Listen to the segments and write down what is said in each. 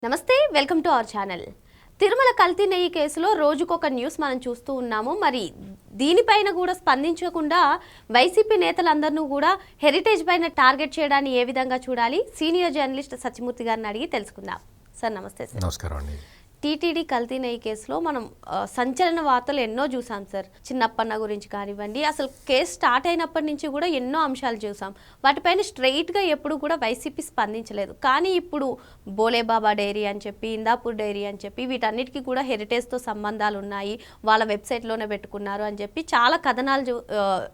నమస్తే welcome to our channel. Tirumala కల్తీ నెయ్యి కేసులో రోజుకొక న్యూస్ మనం చూస్తూ ఉన్నాము. మరి దీనిపైన కూడా స్పందించకుండా వైసీపీ నేతలందరినీ కూడా హెరిటేజ్ పైన టార్గెట్ చేయడాన్ని ఏ విధంగా చూడాలి? సీనియర్ జర్నలిస్ట్ సత్యమూర్తి గారిని అడిగి తెలుసుకుందాం. సార్ నమస్తే. సార్ నమస్కారం అండి. టీటీడీ కల్తీ నెయ్యి కేసులో మనం సంచలన వార్తలు ఎన్నో చూసాం సార్. చిన్నప్పన్న గురించి కానివ్వండి, అసలు కేసు స్టార్ట్ అయినప్పటి నుంచి కూడా ఎన్నో అంశాలు చూసాం. వాటిపైన స్ట్రెయిట్గా ఎప్పుడు కూడా వైసీపీ స్పందించలేదు. కానీ ఇప్పుడు బోలేబాబా డైరీ అని చెప్పి, ఇందాపూర్ డైరీ అని చెప్పి వీటన్నిటికీ కూడా హెరిటేజ్తో సంబంధాలు ఉన్నాయి, వాళ్ళ వెబ్సైట్లోనే పెట్టుకున్నారు అని చెప్పి చాలా కథనాలు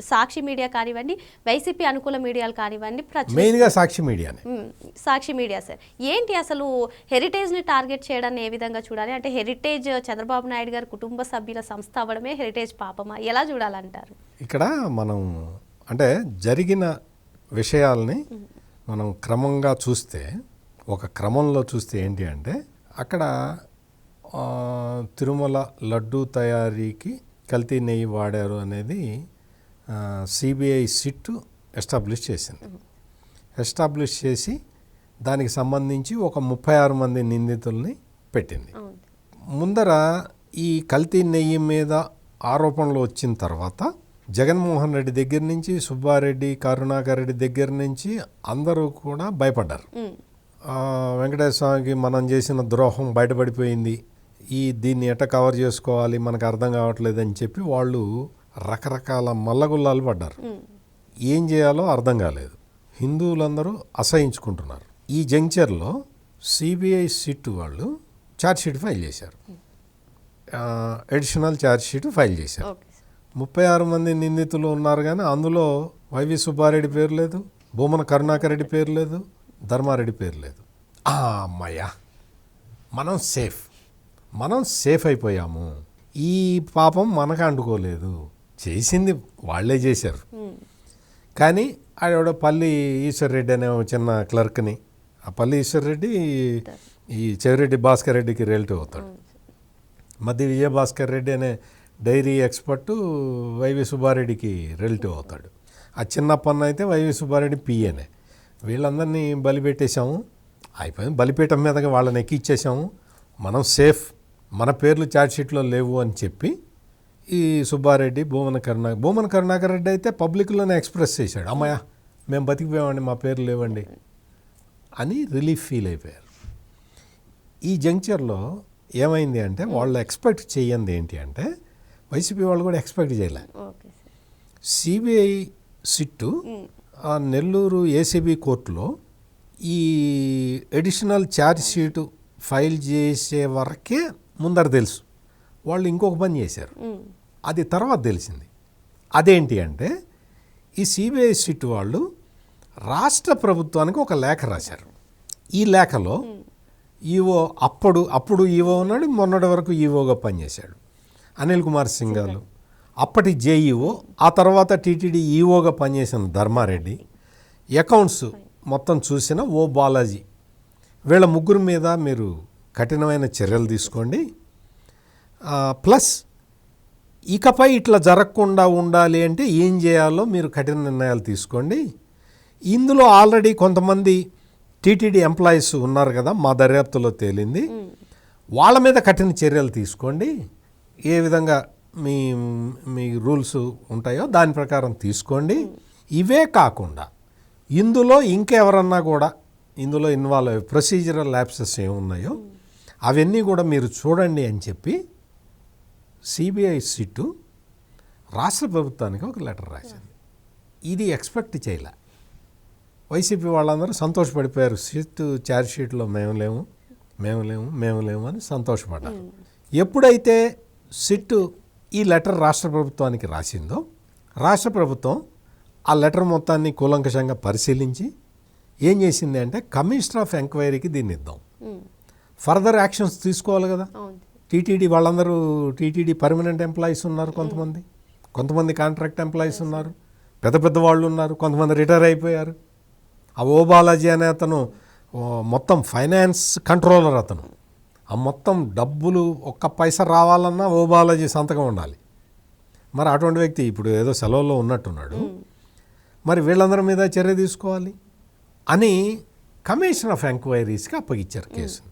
సాక్షి మీడియా కానివ్వండి, వైసీపీ అనుకూల మీడియాలు కానివ్వండి, మెయిన్గా సాక్షి మీడియా సార్. ఏంటి అసలు హెరిటేజ్ని టార్గెట్ చేయడాన్ని ఏ విధంగా చూడాలి? అంటే హెరిటేజ్ చంద్రబాబు నాయుడు గారి కుటుంబ సభ్యుల సంస్థ అవ్వడమే హెరిటేజ్ పాపమా? ఎలా చూడాలంటారు? ఇక్కడ మనం అంటే జరిగిన విషయాల్ని మనం క్రమంగా చూస్తే, ఒక క్రమంలో చూస్తే ఏంటి అంటే, అక్కడ తిరుమల లడ్డూ తయారీకి కల్తీ నెయ్యి వాడారు అనేది సిబిఐ సిట్ ఎస్టాబ్లిష్ చేసింది. ఎస్టాబ్లిష్ చేసి దానికి సంబంధించి ఒక 36 మంది నిందితుల్ని పెట్టింది. ముందర ఈ కల్తీ నెయ్యి మీద ఆరోపణలు వచ్చిన తర్వాత జగన్మోహన్ రెడ్డి దగ్గర నుంచి, సుబ్బారెడ్డి, కరుణాకర్ రెడ్డి దగ్గర నుంచి అందరూ కూడా భయపడ్డారు. వెంకటేశ్వర స్వామికి మనం చేసిన ద్రోహం బయటపడిపోయింది, దీన్ని ఎట్ట కవర్ చేసుకోవాలి మనకు అర్థం కావట్లేదు అని చెప్పి వాళ్ళు రకరకాల మల్లగుల్లాలు పడ్డారు. ఏం చేయాలో అర్థం కాలేదు. హిందువులందరూ అసహించుకుంటున్నారు. ఈ జంక్చర్లో సిబిఐ సిట్ వాళ్ళు ఛార్జ్షీట్ ఫైల్ చేశారు. అడిషనల్ ఛార్జ్షీట్ ఫైల్ చేశారు. 36 మంది నిందితులు ఉన్నారు, కానీ అందులో వైవి సుబ్బారెడ్డి పేరు లేదు, భూమన కరుణాకర్ రెడ్డి పేరు లేదు, ధర్మారెడ్డి పేరు లేదు. అమ్మయ్యా, మనం సేఫ్ అయిపోయాము, ఈ పాపం మనకు అంటుకోలేదు, చేసింది వాళ్ళే చేశారు. కానీ ఆవిడ పల్లి ఈశ్వర్రెడ్డి అనే చిన్న క్లర్క్ని, ఆ పల్లి ఈశ్వర్రెడ్డి ఈ చెవిరెడ్డి భాస్కర్ రెడ్డికి రిలేటివ్ అవుతాడు. మధ్య విజయభాస్కర్ రెడ్డి అనే డైరీ ఎక్స్పర్టు వైవి సుబ్బారెడ్డికి రిలేటివ్ అవుతాడు. ఆ చిన్నప్పన్న అయితే వైవి సుబ్బారెడ్డి పిఏనే. వీళ్ళందరినీ బలిపెట్టేశాము, అయిపోయింది. బలిపీఠం మీదగా వాళ్ళని ఎక్కిచ్చేసాము, మనం సేఫ్, మన పేర్లు ఛార్జ్షీట్లో లేవు అని చెప్పి ఈ సుబ్బారెడ్డి, భూమన కరుణాకర్ రెడ్డి అయితే పబ్లిక్లోనే ఎక్స్ప్రెస్ చేశాడు, అమ్మయ్య మేము బతికిపోయామండి, మా పేర్లు లేవండి అని రిలీఫ్ ఫీల్ అయిపోయారు. ఈ జంక్చర్లో ఏమైంది అంటే, వాళ్ళు ఎక్స్పెక్ట్ చేయండి ఏంటి అంటే, వైసీపీ వాళ్ళు కూడా ఎక్స్పెక్ట్ చేయలే. సిబిఐ సిట్టు ఆ నెల్లూరు ఏసీబీ కోర్టులో ఈ అడిషనల్ ఛార్జ్ షీటు ఫైల్ చేసే వరకే ముందర తెలుసు. వాళ్ళు ఇంకొక పని చేశారు, అది తర్వాత తెలిసింది. అదేంటి అంటే, ఈ సిబిఐ సిట్ వాళ్ళు రాష్ట్ర ప్రభుత్వానికి ఒక లేఖ రాశారు. ఈ లేఖలో ఈవో, అప్పుడు ఈవో ఉన్నాడు, మొన్నటి వరకు ఈవోగా పనిచేశాడు అనిల్ కుమార్ సింఘాల్, అప్పటి జేఈఓ, ఆ తర్వాత టీటీడీ ఈవోగా పనిచేసిన ధర్మారెడ్డి, అకౌంట్స్ మొత్తం చూసిన ఓ బాలాజీ, వీళ్ళ ముగ్గురు మీద మీరు కఠినమైన చర్యలు తీసుకోండి, ప్లస్ ఇకపై ఇట్లా జరగకుండా ఉండాలి అంటే ఏం చేయాలో మీరు కఠిన నిర్ణయాలు తీసుకోండి. ఇందులో ఆల్రెడీ కొంతమంది టీటీడీ ఎంప్లాయీస్ ఉన్నారు కదా, మా దర్యాప్తులో తేలింది, వాళ్ళ మీద కఠిన చర్యలు తీసుకోండి, ఏ విధంగా మీ రూల్స్ ఉంటాయో దాని ప్రకారం తీసుకోండి. ఇవే కాకుండా ఇందులో ఇంకెవరన్నా కూడా ఇందులో ఇన్వాల్వ్ అయ్యే ప్రొసీజరల్ ల్యాప్సెస్ ఏమున్నాయో అవన్నీ కూడా మీరు చూడండి అని చెప్పి సిబిఐ సిట్టు రాష్ట్ర ప్రభుత్వానికి ఒక లెటర్ రాసింది. ఇది ఎక్స్పెక్ట్ చేయలే. వైసీపీ వాళ్ళందరూ సంతోషపడిపోయారు, ఛార్జ్ షీట్లో మేము లేము అని సంతోషపడ్డారు. ఎప్పుడైతే సిట్టు ఈ లెటర్ రాష్ట్ర ప్రభుత్వానికి రాసిందో, రాష్ట్ర ప్రభుత్వం ఆ లెటర్ మొత్తాన్ని కూలంకషంగా పరిశీలించి ఏం చేసింది అంటే, కమిషనర్ ఆఫ్ ఎంక్వైరీకి దీన్ని ఇద్దాం, ఫర్దర్ యాక్షన్స్ తీసుకోవాలి కదా. టీటీడీ వాళ్ళందరూ టీటీడీ పర్మనెంట్ ఎంప్లాయీస్ ఉన్నారు, కొంతమంది కాంట్రాక్ట్ ఎంప్లాయీస్ ఉన్నారు, పెద్ద వాళ్ళు ఉన్నారు, కొంతమంది రిటైర్ అయిపోయారు. ఆ ఓ బాలాజీ అనే అతను మొత్తం ఫైనాన్స్ కంట్రోలర్, అతను ఆ మొత్తం డబ్బులు ఒక్క పైసా రావాలన్నా ఓ బాలాజీ సంతకం ఉండాలి. మరి అటువంటి వ్యక్తి ఇప్పుడు ఏదో సెలవుల్లో ఉన్నట్టున్నాడు, మరి వీళ్ళందరి మీద చర్య తీసుకోవాలి అని కమిషన్ ఆఫ్ ఎంక్వైరీస్కి అప్పగిచ్చారు కేసును.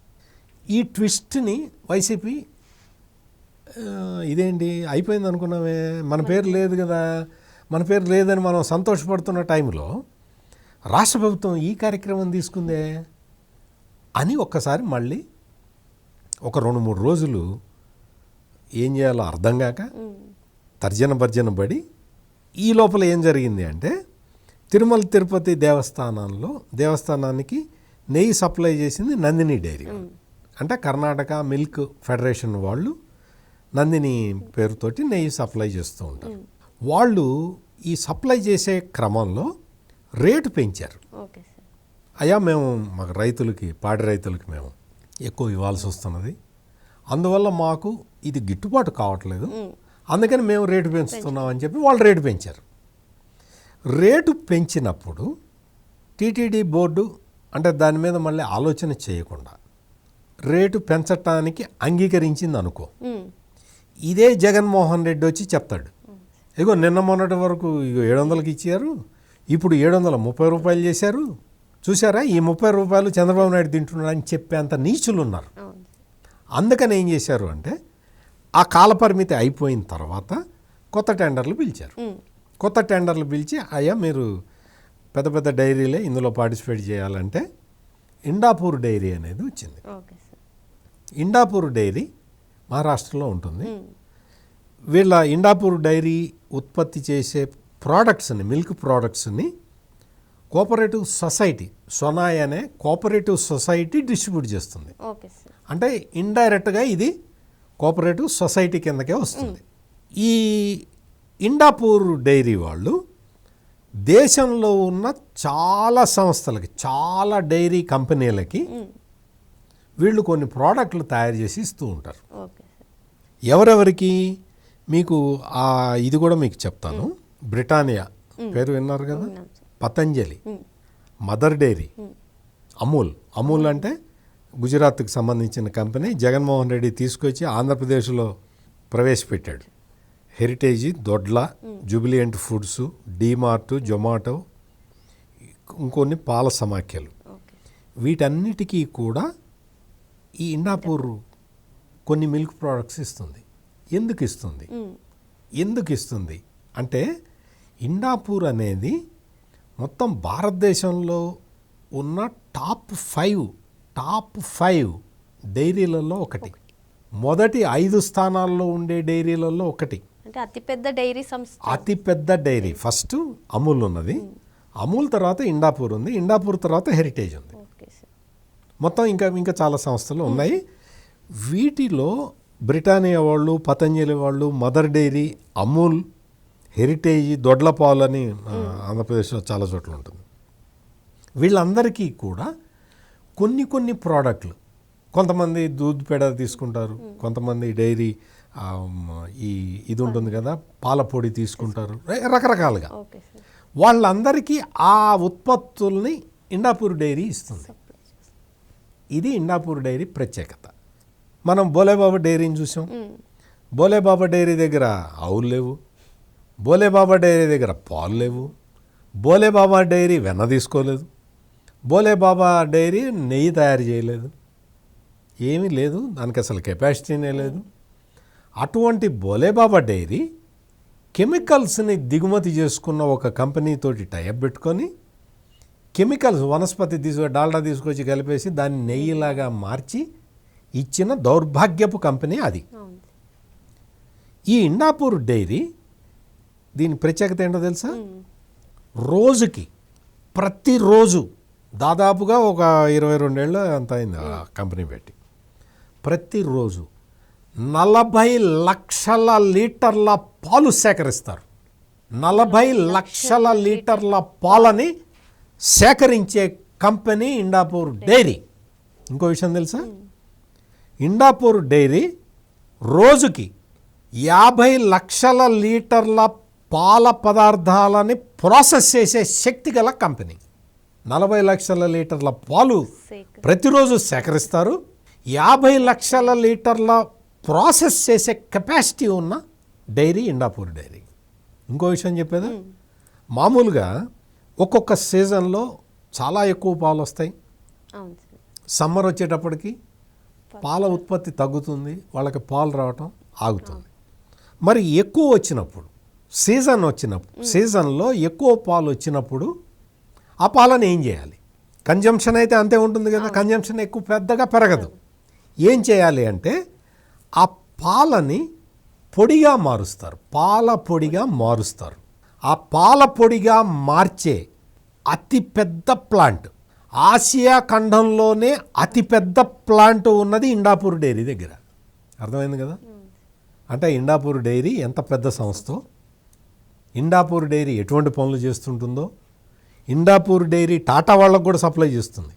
ఈ ట్విస్ట్ని వైసీపీ ఇదేంటి అయిపోయింది అనుకున్నామే, మన పేరు లేదు కదా, మన పేరు లేదని మనం సంతోషపడుతున్న టైంలో రాష్ట్ర ప్రభుత్వం ఈ కార్యక్రమం తీసుకుందే అని ఒక్కసారి మళ్ళీ ఒక 2-3 రోజులు ఏం చేయాలో అర్థం కాక తర్జన భర్జన పడి, ఈ లోపల ఏం జరిగింది అంటే తిరుమల తిరుపతి దేవస్థానానికి నెయ్యి సప్లై చేసింది నందిని డైరీ. అంటే కర్ణాటక మిల్క్ ఫెడరేషన్ వాళ్ళు నందిని పేరుతోటి నెయ్యి సప్లై చేస్తూ ఉంటారు. వాళ్ళు ఈ సప్లై చేసే క్రమంలో రేటు పెంచారు. అయ్యా మేము మాకు రైతులకి, పాడి రైతులకి మేము ఎక్కువ ఇవ్వాల్సి వస్తున్నది, అందువల్ల మాకు ఇది గిట్టుబాటు కావట్లేదు, అందుకని మేము రేటు పెంచుతున్నాం అని చెప్పి వాళ్ళు రేటు పెంచారు. రేటు పెంచినప్పుడు టీటీడీ బోర్డు అంటే దాని మీద మళ్ళీ ఆలోచన చేయకుండా రేటు పెంచటానికి అంగీకరించింది అనుకో, ఇదే జగన్మోహన్ రెడ్డి వచ్చి చెప్తాడు, ఇగో నిన్న మొన్నటి వరకు ఇగో 700కి ఇచ్చారు, ఇప్పుడు 730 రూపాయలు చేశారు, చూసారా ఈ 30 రూపాయలు చంద్రబాబు నాయుడు తింటున్నాడు అని చెప్పేంత నీచులు ఉన్నారు. అందుకని ఏం చేశారు అంటే ఆ కాలపరిమితి అయిపోయిన తర్వాత కొత్త టెండర్లు పిలిచారు. కొత్త టెండర్లు పిలిచి అయ్యా మీరు పెద్ద పెద్ద డైరీలే ఇందులో పార్టిసిపేట్ చేయాలంటే ఇండాపూర్ డైరీ అనేది వచ్చింది. ఇండాపూర్ డైరీ మహారాష్ట్రలో ఉంటుంది. వీళ్ళ ఇండాపూర్ డైరీ ఉత్పత్తి చేసే ప్రోడక్ట్స్ని, మిల్క్ ప్రోడక్ట్స్ని కోఆపరేటివ్ సొసైటీ, సొనాయ్ అనే కోఆపరేటివ్ సొసైటీ డిస్ట్రిబ్యూట్ చేస్తుంది. అంటే ఇండైరెక్ట్గా ఇది కోఆపరేటివ్ సొసైటీ కిందకే వస్తుంది. ఈ ఇండాపూర్ డైరీ వాళ్ళు దేశంలో ఉన్న చాలా సంస్థలకి, చాలా డైరీ కంపెనీలకి వీళ్ళు కొన్ని ప్రోడక్ట్లు తయారు చేసి ఇస్తూ ఉంటారు. ఎవరెవరికి మీకు ఇది కూడా మీకు చెప్తాను. బ్రిటానియా పేరు విన్నారు కదా, పతంజలి, మదర్ డైరీ, అమూల్ అంటే గుజరాత్కి సంబంధించిన కంపెనీ. జగన్మోహన్ రెడ్డి తీసుకొచ్చి ఆంధ్రప్రదేశ్లో ప్రవేశపెట్టాడు. హెరిటేజ్, దొడ్ల, జూబిలియంట్ ఫుడ్స్, డీమార్ట్, జొమాటో, ఇంకొన్ని పాల సమాఖ్యలు, వీటన్నిటికీ కూడా ఈ ఇండాపూర్ కొన్ని మిల్క్ ప్రోడక్ట్స్ ఇస్తుంది. ఎందుకు ఇస్తుంది అంటే ఇండాపూర్ అనేది మొత్తం భారతదేశంలో ఉన్న టాప్ 5 డైరీలలో ఒకటి. మొదటి 5 స్థానాల్లో ఉండే డైరీలలో ఒకటి. అంటే అతిపెద్ద డైరీ సంస్థ, అతిపెద్ద డైరీ ఫస్ట్ అమూల్ ఉన్నది, అమూల్ తర్వాత ఇండాపూర్ ఉంది, ఇండాపూర్ తర్వాత హెరిటేజ్ ఉంది. మొత్తం ఇంకా చాలా సంస్థలు ఉన్నాయి. వీటిలో బ్రిటానియా వాళ్ళు, పతంజలి వాళ్ళు, మదర్ డైరీ, అమూల్, హెరిటేజ్, దొడ్లపాలు అని ఆంధ్రప్రదేశ్లో చాలా చోట్ల ఉంటుంది. వీళ్ళందరికీ కూడా కొన్ని ప్రోడక్ట్లు, కొంతమంది దూద్ పేడ తీసుకుంటారు, కొంతమంది డైరీ ఇది ఉంటుంది కదా పాల పొడి తీసుకుంటారు, రకరకాలుగా. వాళ్ళందరికీ ఆ ఉత్పత్తుల్ని ఇండాపూర్ డైరీ ఇస్తుంది. ఇది ఇండాపూర్ డైరీ ప్రత్యేకత. మనం బోలేబాబా డైరీని చూసాం. బోలేబాబా డైరీ దగ్గర ఆవులు లేవు, బోలేబాబా డైరీ దగ్గర పాలు లేవు, బోలేబాబా డైరీ వెన్న తీసుకోలేదు, బోలేబాబా డైరీ నెయ్యి తయారు చేయలేదు, ఏమీ లేదు, దానికి అసలు కెపాసిటీనే లేదు. అటువంటి బోలేబాబా డైరీ కెమికల్స్ని దిగుమతి చేసుకున్న ఒక కంపెనీతోటి టైఅప్ పెట్టుకొని కెమికల్స్, వనస్పతి డాల్డా తీసుకొచ్చి కలిపేసి దాన్ని నెయ్యిలాగా మార్చి ఇచ్చిన దౌర్భాగ్యపు కంపెనీ అది. ఈ ఇండాపూర్ డైరీ దీని ప్రత్యేకత ఏంటో తెలుసా? ప్రతిరోజు దాదాపుగా ఒక 22 ఏళ్ళు అంత అయింది ఆ కంపెనీ పెట్టి, ప్రతిరోజు 40 లక్షల లీటర్ల పాలు సేకరిస్తారు. 40 లక్షల లీటర్ల పాలని సేకరించే కంపెనీ ఇండాపూర్ డైరీ. ఇంకో విషయం తెలుసా? ఇండాపూర్ డైరీ రోజుకి 50 లక్షల లీటర్ల పాల పదార్థాలని ప్రాసెస్ చేసే శక్తి గల కంపెనీ. 40 లక్షల లీటర్ల పాలు ప్రతిరోజు సేకరిస్తారు, 50 లక్షల లీటర్ల ప్రాసెస్ చేసే కెపాసిటీ ఉన్న డైరీ ఇండాపూర్ డైరీ. ఇంకో విషయం చెప్పేదా, మామూలుగా ఒక్కొక్క సీజన్లో చాలా ఎక్కువ పాలు వస్తాయి. సమ్మర్ వచ్చేటప్పటికి పాల ఉత్పత్తి తగ్గుతుంది, వాళ్ళకి పాలు రావటం ఆగుతుంది. మరి ఎక్కువ వచ్చినప్పుడు సీజన్లో ఎక్కువ పాలు వచ్చినప్పుడు ఆ పాలను ఏం చేయాలి? కన్జంప్షన్ అయితే అంతే ఉంటుంది కదా, కన్జంప్షన్ ఎక్కువ పెద్దగా పెరగదు. ఏం చేయాలి అంటే ఆ పాలని పొడిగా మారుస్తారు, పాల పొడిగా మారుస్తారు. ఆ పాల పొడిగా మార్చే అతిపెద్ద ప్లాంట్, ఆసియా ఖండంలోనే అతిపెద్ద ప్లాంట్ ఉన్నది ఇండాపూర్ డైరీ దగ్గర. అర్థమైంది కదా? అంటే ఇండాపూర్ డైరీ ఎంత పెద్ద సంస్థో, ఇండాపూర్ డైరీ ఎటువంటి పనులు చేస్తుంటుందో, ఇండాపూర్ డైరీ టాటా వాళ్ళకు కూడా సప్లై చేస్తుంది.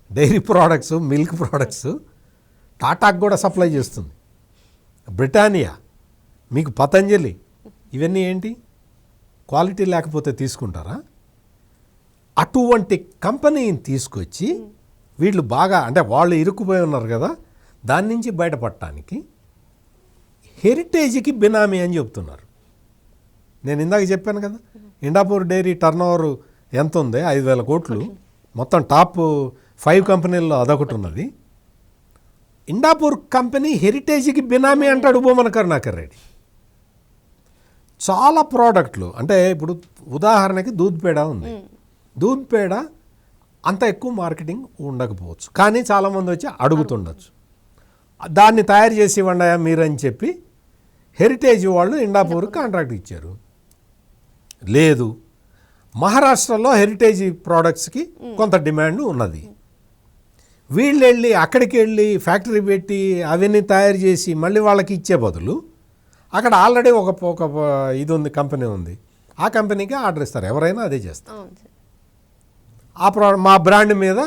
డైరీ ప్రోడక్ట్స్, మిల్క్ ప్రోడక్ట్స్ టాటాకు కూడా సప్లై చేస్తుంది. బ్రిటానియా, మీకు పతంజలి, ఇవన్నీ ఏంటి? క్వాలిటీ లేకపోతే తీసుకుంటారా? అటువంటి కంపెనీని తీసుకొచ్చి వీళ్ళు బాగా, అంటే వాళ్ళు ఇరుక్కుపోయి ఉన్నారు కదా, దాని నుంచి బయటపడటానికి హెరిటేజ్కి బినామీ అని చెప్తున్నారు. నేను ఇందాక చెప్పాను కదా, ఇండాపూర్ డైరీ టర్నోవర్ ఎంత ఉంది? 5,000 కోట్లు. మొత్తం టాప్ 5 కంపెనీల్లో అదొకటి ఉన్నది. ఇండాపూర్ కంపెనీ హెరిటేజ్కి బినామీ అంటాడు భూమన కరుణాకర్ రెడ్డి. చాలా ప్రోడక్ట్లు, అంటే ఇప్పుడు ఉదాహరణకి దూద్ పేడ ఉంది. దూద్ పేడ అంత ఎక్కువ మార్కెటింగ్ ఉండకపోవచ్చు, కానీ చాలామంది వచ్చి అడుగుతుండొచ్చు. దాన్ని తయారు చేసి ఇవ్వండి మీరని చెప్పి హెరిటేజ్ వాళ్ళు ఇండాపూర్కి కాంట్రాక్ట్ ఇచ్చారు. లేదు, మహారాష్ట్రలో హెరిటేజ్ ప్రోడక్ట్స్కి కొంత డిమాండ్ ఉన్నది. వీళ్ళు వెళ్ళి అక్కడికి వెళ్ళి ఫ్యాక్టరీ పెట్టి అవన్నీ తయారు చేసి మళ్ళీ వాళ్ళకి ఇచ్చే బదులు అక్కడ ఆల్రెడీ ఒక ఇది ఉంది, కంపెనీ ఉంది, ఆ కంపెనీకి ఆర్డర్ ఇస్తారు. ఎవరైనా అదే చేస్తారు. మా బ్రాండ్ మీద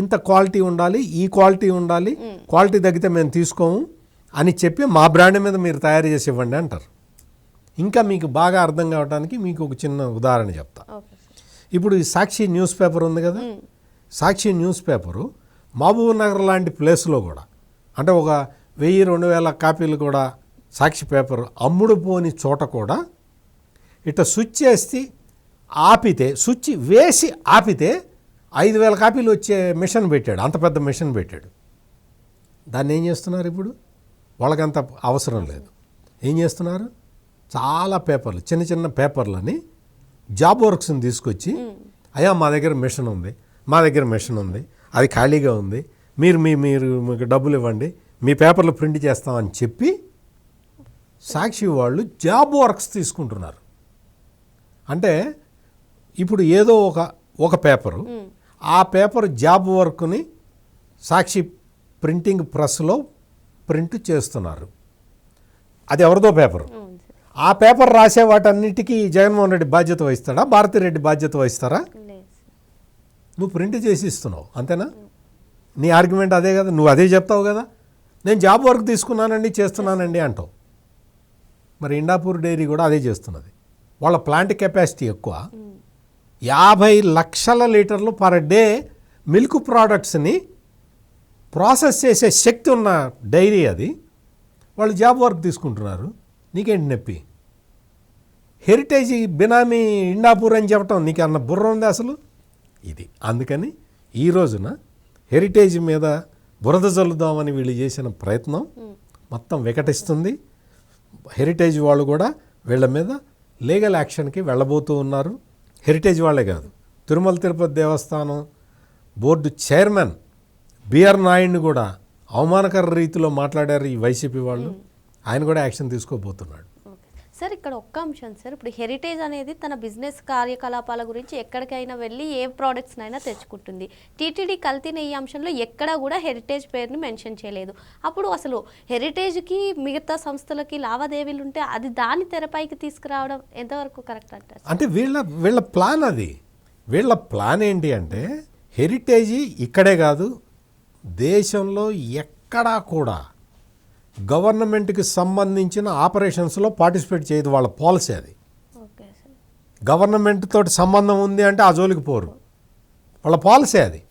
ఇంత క్వాలిటీ ఉండాలి, ఈ క్వాలిటీ ఉండాలి, క్వాలిటీ తగ్గితే మేము తీసుకోము అని చెప్పి మా బ్రాండ్ మీద మీరు తయారు చేసి ఇవ్వండి అంటారు. ఇంకా మీకు బాగా అర్థం కావడానికి మీకు ఒక చిన్న ఉదాహరణ చెప్తా. ఇప్పుడు ఈ సాక్షి న్యూస్ పేపర్ ఉంది కదా, సాక్షి న్యూస్ పేపరు మహబూబ్ నగర్ లాంటి ప్లేస్లో కూడా, అంటే ఒక 1000-2000 కాపీలు కూడా సాక్షి పేపర్ అమ్ముడు పోని చోట కూడా ఇట్లా స్విచ్ చేసి ఆపితే, స్విచ్ వేసి ఆపితే 5,000 కాపీలు వచ్చే మిషన్ పెట్టాడు. అంత పెద్ద మిషన్ పెట్టాడు. దాన్ని ఏం చేస్తున్నారు? ఇప్పుడు వాళ్ళకంత అవసరం లేదు. ఏం చేస్తున్నారు? చాలా పేపర్లు, చిన్న చిన్న పేపర్లని జాబ్ వర్క్స్ని తీసుకొచ్చి, అయ్యా మా దగ్గర మిషన్ ఉంది, మా దగ్గర మిషన్ ఉంది, అది ఖాళీగా ఉంది, మీరు మీకు డబ్బులు ఇవ్వండి, మీ పేపర్లు ప్రింట్ చేస్తామని చెప్పి సాక్షి వాళ్ళు జాబ్ వర్క్స్ తీసుకుంటున్నారు. అంటే ఇప్పుడు ఏదో ఒక పేపరు, ఆ పేపర్ జాబ్ వర్క్ని సాక్షి ప్రింటింగ్ ప్రెస్లో ప్రింట్ చేస్తున్నారు. అది ఎవరిదో పేపరు. ఆ పేపర్ రాసే వాటన్నిటికీ జగన్మోహన్ రెడ్డి బాధ్యత వహిస్తాడా, భారతిరెడ్డి బాధ్యత వహిస్తారా? నువ్వు ప్రింట్ చేసి ఇస్తున్నావు, అంతేనా? నీ ఆర్గ్యుమెంట్ అదే కదా, నువ్వు అదే చెప్తావు కదా, నేను జాబ్ వర్క్ తీసుకున్నానండి, చేస్తున్నానండి అంటావు. మరి ఇండాపూర్ డైరీ కూడా అదే చేస్తున్నది. వాళ్ళ ప్లాంట్ కెపాసిటీ ఎక్కువ, 50 లక్షల లీటర్లు పర్ డే మిల్క్ ప్రోడక్ట్స్ని ప్రాసెస్ చేసే శక్తి ఉన్న డైరీ అది. వాళ్ళు జాబ్ వర్క్ తీసుకుంటున్నారు, నీకేంటి నొప్పి? హెరిటేజ్ బినామీ ఇండాపూర్ అని చెప్పటం నీకు అన్న బుర్ర ఉంది అసలు? ఇది అందుకని ఈ రోజున హెరిటేజ్ మీద బురద చల్లుదామని వీళ్ళు చేసిన ప్రయత్నం మొత్తం వికటిస్తుంది. హెరిటేజ్ వాళ్ళు కూడా వీళ్ళ మీద లీగల్ యాక్షన్కి వెళ్ళబోతూ ఉన్నారు. హెరిటేజ్ వాళ్ళే కాదు, తిరుమల తిరుపతి దేవస్థానం బోర్డు చైర్మన్ బిఆర్ నాయుడిని కూడా అవమానకర రీతిలో మాట్లాడారు ఈ వైసీపీ వాళ్ళు. ఆయన కూడా యాక్షన్ తీసుకోబోతున్నాడు. సార్, ఇక్కడ ఒక్క అంశం సార్, ఇప్పుడు హెరిటేజ్ అనేది తన బిజినెస్ కార్యకలాపాల గురించి ఎక్కడికైనా వెళ్ళి ఏ ప్రోడక్ట్స్నైనా తెచ్చుకుంటుంది. టీటీడీ కల్తీ నెయ్యి అంశంలో ఎక్కడా కూడా హెరిటేజ్ పేరుని మెన్షన్ చేయలేదు. అప్పుడు అసలు హెరిటేజ్కి మిగతా సంస్థలకి లావాదేవీలు ఉంటే అది దాని తెరపైకి తీసుకురావడం ఎంతవరకు కరెక్ట్ అంటారు? అంటే వీళ్ళ ప్లాన్ అది. వీళ్ళ ప్లాన్ ఏంటి అంటే హెరిటేజ్ ఇక్కడే కాదు, దేశంలో ఎక్కడా కూడా గవర్నమెంట్కి సంబంధించిన ఆపరేషన్స్లో పార్టిసిపేట్ చేయదు. వాళ్ళ పాలసీ అది. గవర్నమెంట్ తోటి సంబంధం ఉంది అంటే ఆ జోలికి పోరు. వాళ్ళ పాలసీ అది.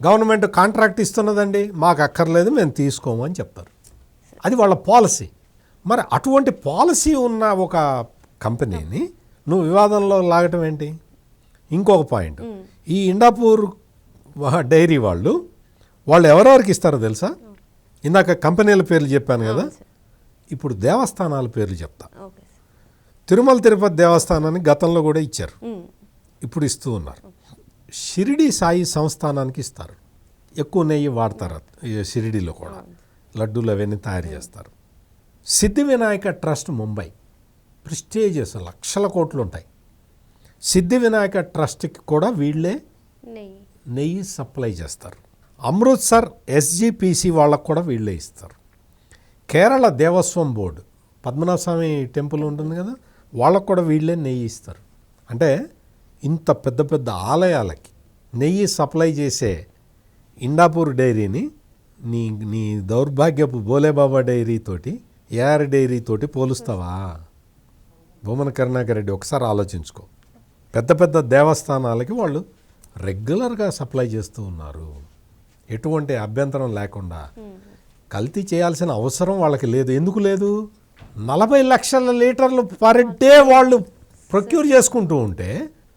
గవర్నమెంట్ కాంట్రాక్ట్ ఇస్తున్నదండి, మాకు అక్కర్లేదు, మేము తీసుకోము అని చెప్తారు. అది వాళ్ళ పాలసీ. మరి అటువంటి పాలసీ ఉన్న ఒక కంపెనీని నువ్వు వివాదంలో లాగటం ఏంటి? ఇంకొక పాయింట్, ఈ ఇండాపూర్ డైరీ వాళ్ళు వాళ్ళు ఎవరెవరికి ఇస్తారో తెలుసా? ఇందాక కంపెనీల పేర్లు చెప్పాను కదా, అవును సార్. ఇప్పుడు దేవస్థానాల పేర్లు చెప్తా. Okay sir. తిరుమల తిరుపతి దేవస్థానాన్ని గతంలో కూడా ఇచ్చారు, ఉమ్. ఇప్పుడు ఇస్తూ ఉన్నారు. షిరిడి సాయి సంస్థానానికి ఇస్తారు, ఎక్కువ నెయ్యి వాడతారు ఈ షిరిడిలో కూడా, లడ్డూలు అవన్నీ తయారు చేస్తారు. సిద్ధి వినాయక ట్రస్ట్ ముంబై, ప్రిస్టేజియస్ లక్షల కోట్లు ఉంటాయి. సిద్ధి వినాయక ట్రస్ట్కి కూడా వీళ్ళే నెయ్యి. నెయ్యి సప్లై చేస్తారు. అమృత్సర్ ఎస్జిపిసి వాళ్ళకు కూడా వీళ్ళే ఇస్తారు. కేరళ దేవస్వం బోర్డు, పద్మనాభ స్వామి టెంపుల్ ఉంటుంది కదా, వాళ్ళకు కూడా వీళ్ళే నెయ్యి ఇస్తారు. అంటే ఇంత పెద్ద పెద్ద ఆలయాలకి నెయ్యి సప్లై చేసే ఇండాపూర్ డైరీని నీ నీ దౌర్భాగ్యపు బోలేబాబా డైరీ తోటి, ఏఆర్ డైరీ తోటి పోలుస్తావా? భూమన కరుణాకర్ రెడ్డి ఒకసారి ఆలోచించుకో. పెద్ద పెద్ద దేవస్థానాలకి వాళ్ళు రెగ్యులర్గా సప్లై చేస్తూ ఉన్నారు, ఎటువంటి అభ్యంతరం లేకుండా. కల్తీ చేయాల్సిన అవసరం వాళ్ళకి లేదు. ఎందుకు లేదు? 40 లక్షల లీటర్లు పర్ డే వాళ్ళు ప్రొక్యూర్ చేసుకుంటూ ఉంటే,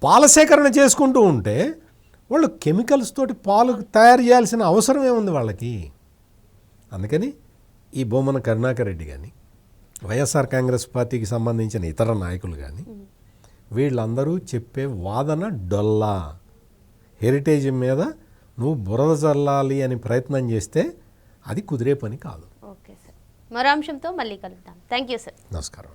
పాల సేకరణ చేసుకుంటూ ఉంటే, వాళ్ళు కెమికల్స్ తోటి పాలు తయారు చేయాల్సిన అవసరం ఏముంది వాళ్ళకి? అందుకని ఈ భూమన కరుణాకర్ రెడ్డి కానీ, వైఎస్ఆర్ కాంగ్రెస్ పార్టీకి సంబంధించిన ఇతర నాయకులు కానీ, వీళ్ళందరూ చెప్పే వాదన డొల్లా. హెరిటేజ్ మీద నువ్వు బురద చల్లాలి అని ప్రయత్నం చేస్తే అది కుదిరే పని కాదు. Okay sir. మరో అంశంతో మళ్ళీ కలుద్దాం. Thank you sir. నమస్కారం.